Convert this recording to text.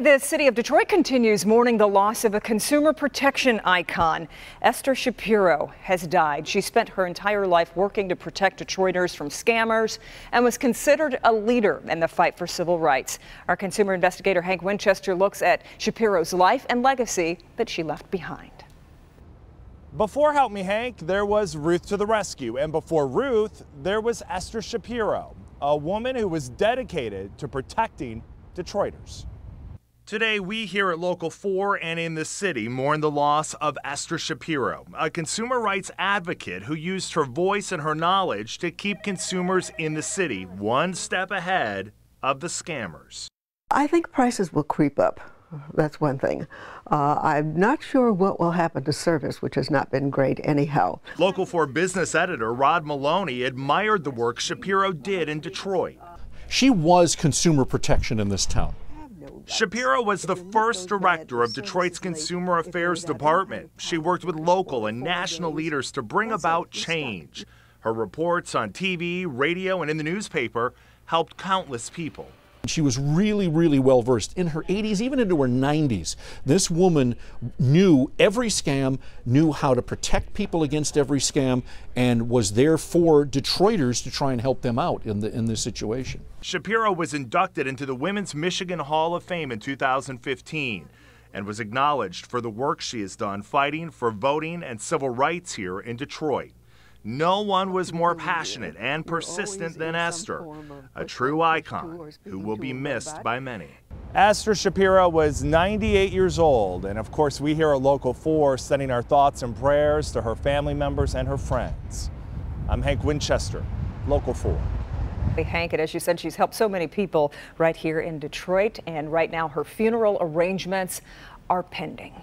The city of Detroit continues mourning the loss of a consumer protection icon. Esther Shapiro has died. She spent her entire life working to protect Detroiters from scammers and was considered a leader in the fight for civil rights. Our consumer investigator Hank Winchester looks at Shapiro's life and legacy that she left behind. Before Help Me Hank, there was Ruth to the rescue, and before Ruth, there was Esther Shapiro, a woman who was dedicated to protecting Detroiters. Today, we here at Local 4 and in the city mourn the loss of Esther Shapiro, a consumer rights advocate who used her voice and her knowledge to keep consumers in the city one step ahead of the scammers. I think prices will creep up. That's one thing. I'm not sure what will happen to service, which has not been great anyhow. Local 4 business editor Rod Maloney admired the work Shapiro did in Detroit. She was consumer protection in this town. Shapiro was the first director of Detroit's Consumer Affairs Department. She worked with local and national leaders to bring about change. Her reports on TV, radio, and in the newspaper helped countless people. She was really, really well versed. In her 80s, even into her 90s, this woman knew every scam, knew how to protect people against every scam, and was there for Detroiters to try and help them out in this situation. Shapiro was inducted into the Women's Michigan Hall of Fame in 2015 and was acknowledged for the work she has done fighting for voting and civil rights here in Detroit. No one was more passionate and persistent than Esther, a true icon who will be missed by many. Esther Shapiro was 98 years old, and of course we here at Local 4 sending our thoughts and prayers to her family members and her friends. I'm Hank Winchester, Local 4. Hank, and as you said, she's helped so many people right here in Detroit, and right now her funeral arrangements are pending.